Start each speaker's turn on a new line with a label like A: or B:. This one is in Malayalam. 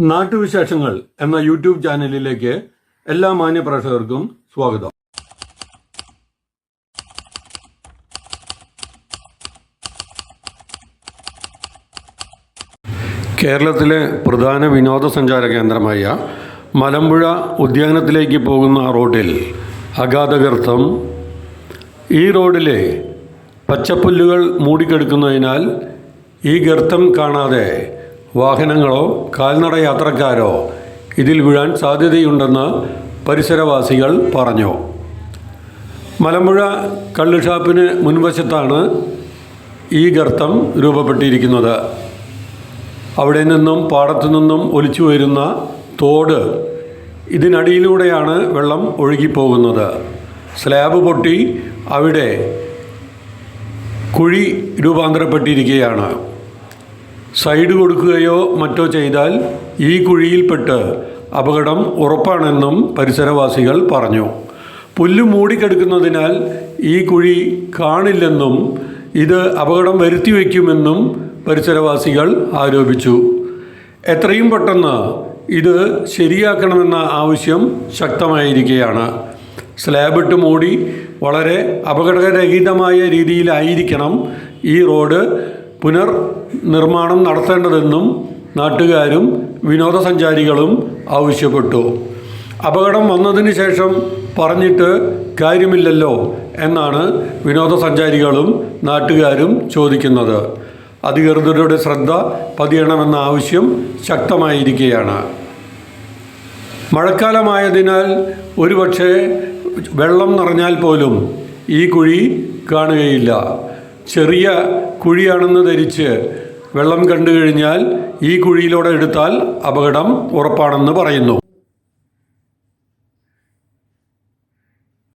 A: നാട്ടുവിശേഷങ്ങൾ എന്ന യൂട്യൂബ് ചാനലിലേക്ക് എല്ലാ മാന്യപ്രേക്ഷകർക്കും സ്വാഗതം. കേരളത്തിലെ പ്രധാന വിനോദസഞ്ചാര കേന്ദ്രമായ മലമ്പുഴ ഉദ്യാനത്തിലേക്ക് പോകുന്ന റോഡിൽ അഗാധഗർത്തം. ഈ റോഡിലെ പച്ചപ്പുല്ലുകൾ മൂടിക്കെടുക്കുന്നതിനാൽ ഈ ഗർത്തം കാണാതെ വാഹനങ്ങളോ കാൽനട യാത്രക്കാരോ ഇതിൽ വീഴാൻ സാധ്യതയുണ്ടെന്ന് പരിസരവാസികൾ പറഞ്ഞു. മലമ്പുഴ കള്ളുഷാപ്പിന് മുൻവശത്താണ് ഈ ഗർത്തം രൂപപ്പെട്ടിരിക്കുന്നത്. അവിടെ നിന്നും പാടത്തു നിന്നും ഒലിച്ചു വരുന്ന തോട് ഇതിനടിയിലൂടെയാണ് വെള്ളം ഒഴുകിപ്പോകുന്നത്. സ്ലാബ് പൊട്ടി അവിടെ കുഴി രൂപാന്തരപ്പെട്ടിരിക്കുകയാണ്. സൈഡ് കൊടുക്കുകയോ മറ്റോ ചെയ്താൽ ഈ കുഴിയിൽപ്പെട്ട് അപകടം ഉറപ്പാണെന്നും പരിസരവാസികൾ പറഞ്ഞു. പുല്ല് മൂടിക്കെടുക്കുന്നതിനാൽ ഈ കുഴി കാണില്ലെന്നും ഇത് അപകടം വരുത്തിവെക്കുമെന്നും പരിസരവാസികൾ ആരോപിച്ചു. എത്രയും പെട്ടെന്ന് ഇത് ശരിയാക്കണമെന്ന ആവശ്യം ശക്തമായിരിക്കുകയാണ്. സ്ലാബിട്ട് മൂടി വളരെ അപകടരഹിതമായ രീതിയിലായിരിക്കണം ഈ റോഡ് പുനർനിർമ്മാണം നടത്തേണ്ടതെന്നും നാട്ടുകാരും വിനോദസഞ്ചാരികളും ആവശ്യപ്പെട്ടു. അപകടം വന്നതിന് ശേഷം പറഞ്ഞിട്ട് കാര്യമില്ലല്ലോ എന്നാണ് വിനോദസഞ്ചാരികളും നാട്ടുകാരും ചോദിക്കുന്നത്. അധികൃതരുടെ ശ്രദ്ധ പതിയണമെന്ന ആവശ്യം ശക്തമായിരിക്കുകയാണ്. മഴക്കാലമായതിനാൽ ഒരുപക്ഷെ വെള്ളം നിറഞ്ഞാൽ പോലും ഈ കുഴി കാണുകയില്ല. ചെറിയ കുഴിയാണെന്ന് ധരിച്ച് വെള്ളം കണ്ടു കഴിഞ്ഞാൽ ഈ കുഴിയിലൂടെ എടുത്താൽ അപകടം ഉറപ്പാണെന്ന് പറയുന്നു.